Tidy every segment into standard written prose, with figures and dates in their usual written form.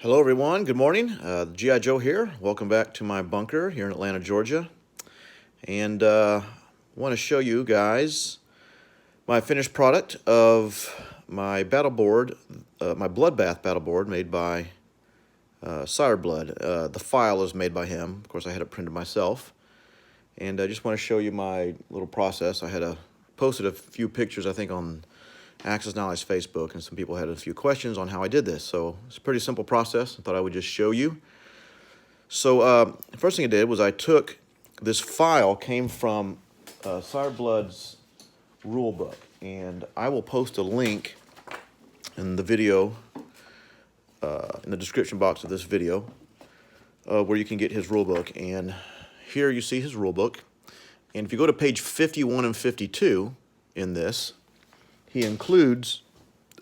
Hello everyone, good morning. G.I. Joe here. Welcome back to my bunker here in Atlanta, Georgia. And I want to show you guys my finished product of my battle board, my Bloodbath battle board made by Siredblood. The file is made by him. Of course, I had it printed myself. And I just want to show you my little process. I had posted a few pictures, I think, on Axis&allies Facebook, and some people had a few questions on how I did this. So it's a pretty simple process. I thought I would just show you. So first thing I did was I took this file, came from Sireblood's rulebook, and I will post a link in the video, in the description box of this video, where you can get his rulebook. And here you see his rulebook. And if you go to page 51 and 52 in this, he includes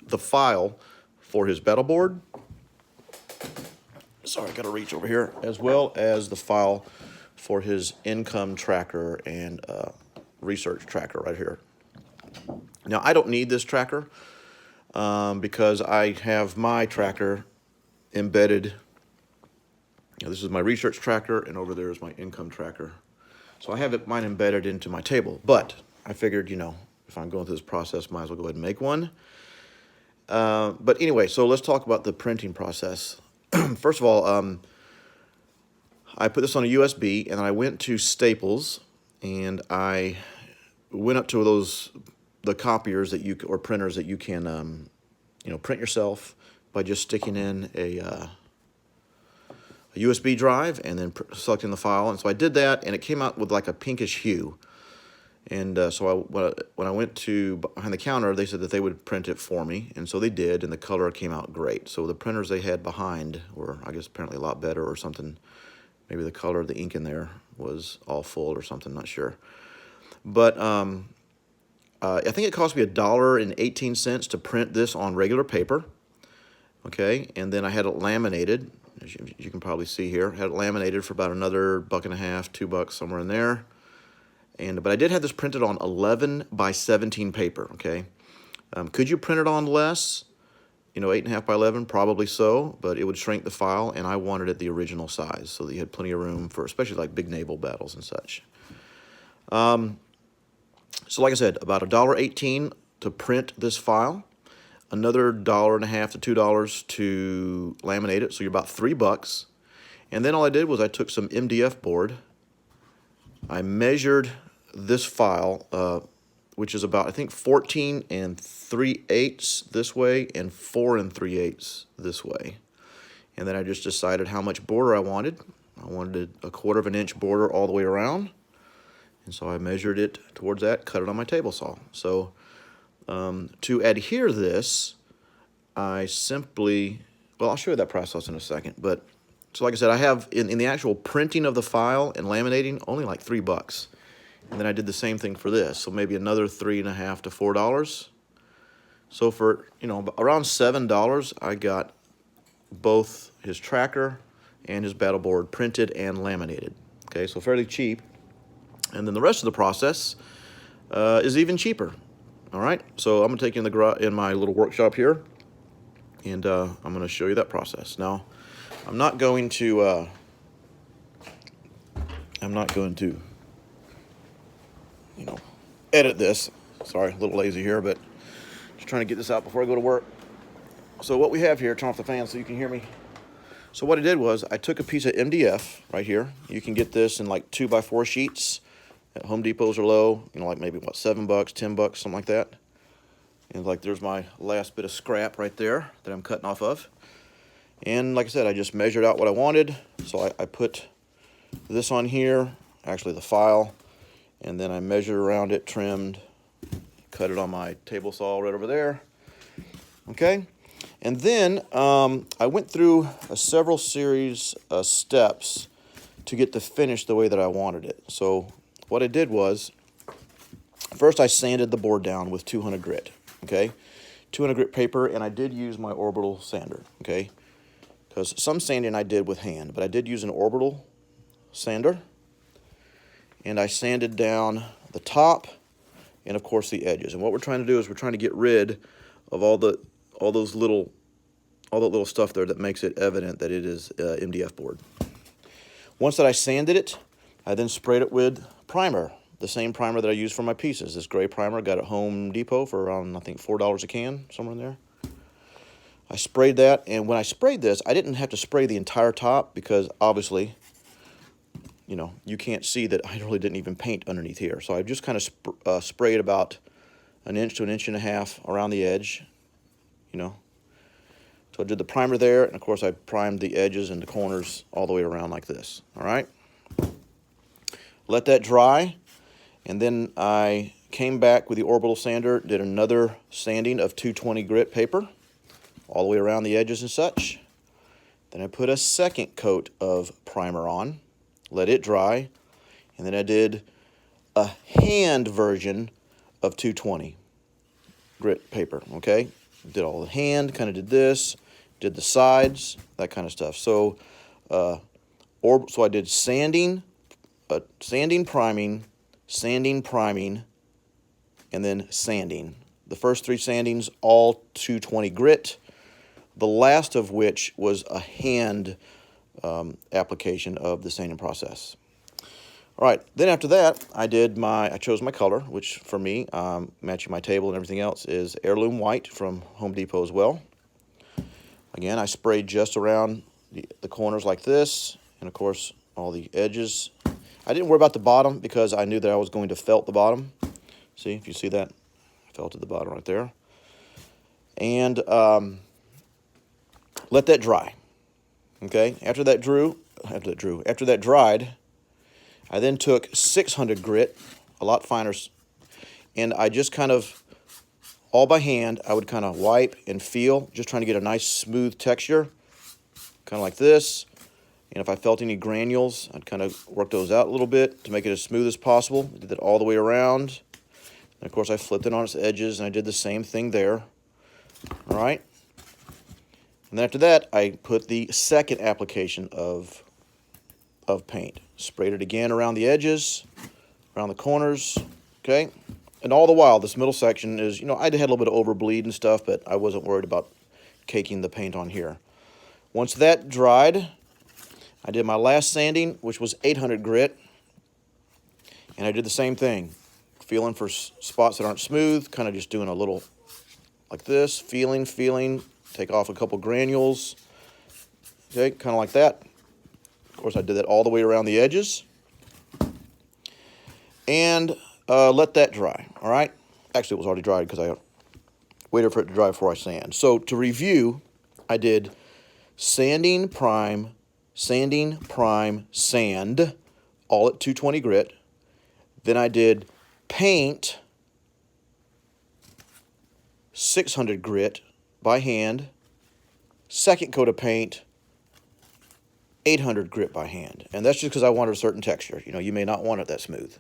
the file for his battle board. Sorry, I gotta reach over here, as well as the file for his income tracker and research tracker right here. Now, I don't need this tracker because I have my tracker embedded. This is my research tracker, and over there is my income tracker. So I have mine embedded into my table, but I figured, if I'm going through this process, might as well go ahead and make one. But anyway, so let's talk about the printing process. First of all, I put this on a USB, and I went to Staples, and I went up to the copiers that or printers that you can, print yourself by just sticking in a USB drive and then selecting the file. And so I did that, and it came out with like a pinkish hue. And so when I went to behind the counter, they said that they would print it for me, and so they did, and the color came out great. So the printers they had behind were, I guess, apparently a lot better or something. Maybe the color of the ink in there was all full or something, not sure. But I think it cost me $1.18 to print this on regular paper. Okay, and then I had it laminated, as you can probably see here. I had it laminated for about another $1.50, $2, somewhere in there. But I did have this printed on 11 by 17 paper, okay? Could you print it on less? 8.5 by 11, probably so, but it would shrink the file, and I wanted it the original size so that you had plenty of room for, especially like big naval battles and such. So like I said, about $1.18 to print this file, another $1.50 to $2 to laminate it, so you're about $3. And then all I did was I took some MDF board. I measured this file, which is about, I think, 14 3/8 this way and 4 3/8 this way. And then I just decided how much border I wanted. I wanted a 1/4 inch border all the way around. And so I measured it towards that, cut it on my table saw. So to adhere this, I simply, well, I'll show you that process in a second. But so like I said, I have in the actual printing of the file and laminating only like $3. And then I did the same thing for this, so maybe another $3.50 to $4. So for around $7, I got both his tracker and his battle board printed and laminated. Okay, so fairly cheap. And then the rest of the process is even cheaper. All right, so I'm gonna take you in my little workshop here, and I'm gonna show you that process. Now, I'm not going to edit this. Sorry, a little lazy here, but just trying to get this out before I go to work. So what we have here, turn off the fan so you can hear me. So what I did was I took a piece of MDF right here. You can get this in like 2x4 sheets at Home Depots or Low, like maybe what, $7, $10, something like that. And like there's my last bit of scrap right there that I'm cutting off of. And like I said, I just measured out what I wanted. So I put this on here, actually the file, and then I measured around it, trimmed, cut it on my table saw right over there. Okay, and then I went through several series of steps to get the finish the way that I wanted it. So what I did was, first I sanded the board down with 200 grit, okay? 200 grit paper, and I did use my orbital sander, okay? Because some sanding I did with hand, but I did use an orbital sander. And I sanded down the top and, of course, the edges. And what we're trying to do is we're trying to get rid of all those little all that little stuff there that makes it evident that it is MDF board. Once that I sanded it, I then sprayed it with primer, the same primer that I used for my pieces. This gray primer I got at Home Depot for around, I think, $4 a can, somewhere in there. I sprayed that, and when I sprayed this, I didn't have to spray the entire top because obviously, you know, you can't see that I really didn't even paint underneath here. So I just kind of sprayed about an inch to an inch and a half around the edge, you know. So I did the primer there, and of course I primed the edges and the corners all the way around like this, all right? Let that dry, and then I came back with the orbital sander, did another sanding of 220 grit paper all the way around the edges and such. Then I put a second coat of primer on, let it dry, and then I did a hand version of 220 grit paper, okay? Did all the hand, kind of did this, did the sides, that kind of stuff. So, so I did sanding, priming, and then sanding. The first 3 sandings, all 220 grit, the last of which was a hand application of the sanding process. All right, then after that, I chose my color, which for me, matching my table and everything else, is Heirloom White from Home Depot as well. Again, I sprayed just around the corners like this, and of course, all the edges. I didn't worry about the bottom because I knew that I was going to felt the bottom. See, if you see that, I felted the bottom right there. And let that dry. Okay, after that dried, I then took 600 grit, a lot finer, and I just kind of, all by hand, I would kind of wipe and feel, just trying to get a nice smooth texture, kind of like this. And if I felt any granules, I'd kind of work those out a little bit to make it as smooth as possible. I did that all the way around. And of course, I flipped it on its edges, and I did the same thing there. All right. And then after that, I put the second application of paint. Sprayed it again around the edges, around the corners, okay? And all the while, this middle section is, you know, I had a little bit of overbleed and stuff, but I wasn't worried about caking the paint on here. Once that dried, I did my last sanding, which was 800 grit, and I did the same thing. Feeling for spots that aren't smooth, kind of just doing a little like this, feeling, take off a couple granules, okay, kind of like that. Of course, I did that all the way around the edges. And let that dry, all right? Actually, it was already dried because I waited for it to dry before I sand. So to review, I did sanding, prime, sand, all at 220 grit. Then I did paint, 600 grit by hand, second coat of paint, 800 grit by hand. And that's just because I wanted a certain texture. You know, you may not want it that smooth.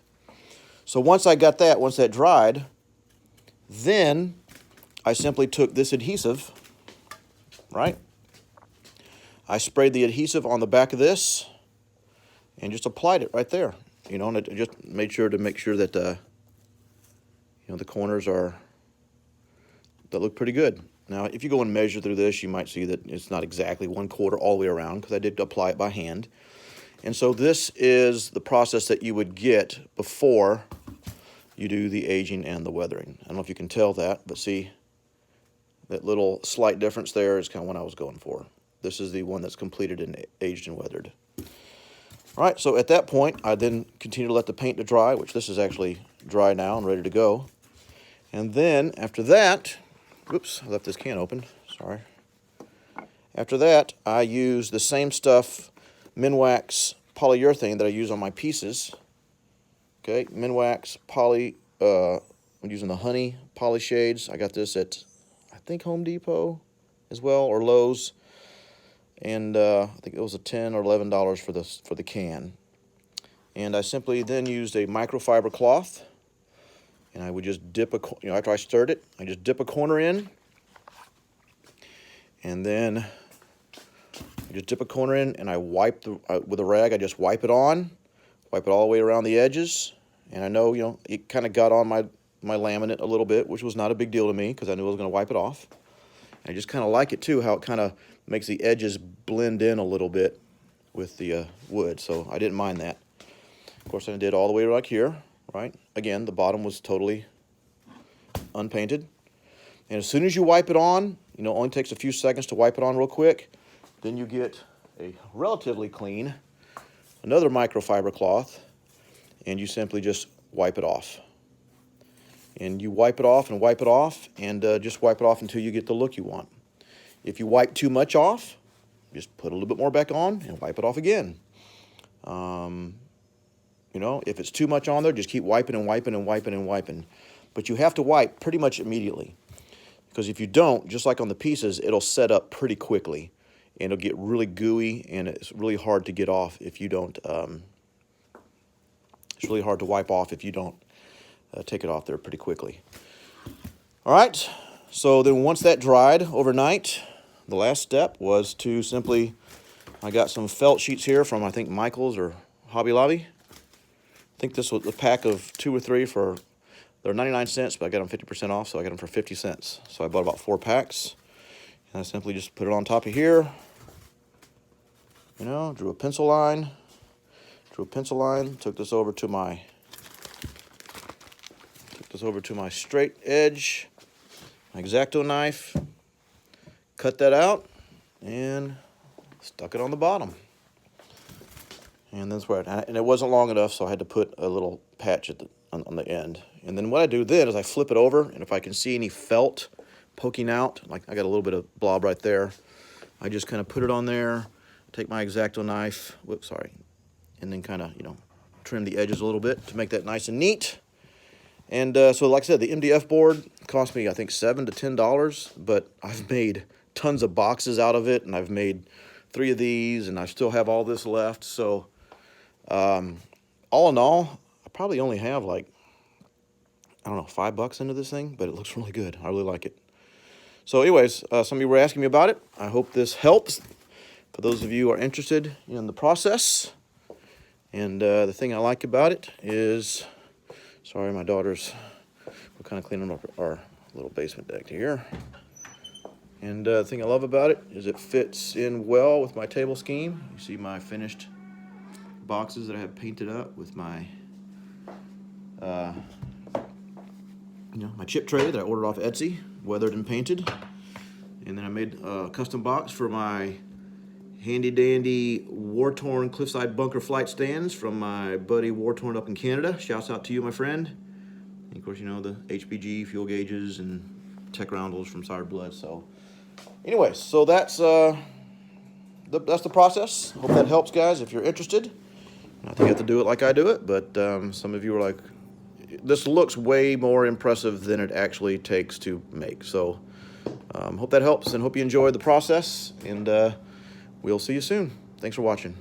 So once that dried, then I simply took this adhesive, right? I sprayed the adhesive on the back of this and just applied it right there. You know, and it just made sure that you know, the corners that look pretty good. Now, if you go and measure through this, you might see that it's not exactly 1/4 all the way around because I did apply it by hand. And so this is the process that you would get before you do the aging and the weathering. I don't know if you can tell that, but see, that little slight difference there is kind of what I was going for. This is the one that's completed and aged and weathered. All right, so at that point, I then continue to let the paint to dry, which this is actually dry now and ready to go. And then after that, oops, I left this can open, sorry. After that, I use the same stuff, Minwax polyurethane that I use on my pieces. Okay, Minwax poly, I'm using the Honey Poly Shades. I got this at, I think, Home Depot as well, or Lowe's. And I think it was a $10 or $11 for the can. And I simply then used a microfiber cloth, and I would just dip after I stirred it, I just dip a corner in, and then I just dip a corner in, and I wipe with a rag. I just wipe it on, wipe it all the way around the edges, and I know, you know, it kind of got on my laminate a little bit, which was not a big deal to me because I knew I was going to wipe it off. I just kind of like it too, how it kind of makes the edges blend in a little bit with the wood, so I didn't mind that. Of course, I did all the way like here, right? Again, the bottom was totally unpainted. And as soon as you wipe it on, you know, it only takes a few seconds to wipe it on real quick, then you get a relatively clean, another microfiber cloth, and you simply just wipe it off. And you wipe it off and wipe it off, and just wipe it off until you get the look you want. If you wipe too much off, just put a little bit more back on and wipe it off again. You know, if it's too much on there, just keep wiping and wiping and wiping and wiping. But you have to wipe pretty much immediately, because if you don't, just like on the pieces, it'll set up pretty quickly, and it'll get really gooey, and it's really hard to get off if you don't. It's really hard to wipe off if you don't take it off there pretty quickly. All right, so then once that dried overnight, the last step was to simply, I got some felt sheets here from, I think, Michael's or Hobby Lobby. I think this was a pack of 2 or 3 for, they're 99 cents, but I got them 50% off, so I got them for 50 cents. So I bought about 4 packs, and I simply just put it on top of here, you know, drew a pencil line, took this over to my straight edge, my X-Acto knife, cut that out, and stuck it on the bottom. And that's where, and it wasn't long enough, so I had to put a little patch at on the end. And then what I do then is I flip it over, and if I can see any felt poking out, like I got a little bit of blob right there, I just kind of put it on there, take my X-Acto knife, and then kind of, you know, trim the edges a little bit to make that nice and neat. And so like I said, the MDF board cost me, I think, $7 to $10, but I've made tons of boxes out of it, and I've made 3 of these, and I still have all this left. So all in all, I probably only have like, I don't know, $5 into this thing, but it looks really good. I really like it. So anyways, some of you were asking me about it. I hope this helps for those of you who are interested in the process. And the thing I like about it is, sorry, my daughter's, we're kind of cleaning up our little basement deck here. And the thing I love about it is it fits in well with my table scheme. You see my finished boxes that I have painted up with my, my chip tray that I ordered off Etsy, weathered and painted. And then I made a custom box for my handy dandy war-torn cliffside bunker flight stands from my buddy War-Torn up in Canada. Shouts out to you, my friend. And of course, you know, the HPG fuel gauges and tech roundels from Siredblood. So anyways, so that's the process. Hope that helps, guys, if you're interested. Not that you have to do it like I do it, but some of you are like, this looks way more impressive than it actually takes to make. So hope that helps, and hope you enjoyed the process, and we'll see you soon. Thanks for watching.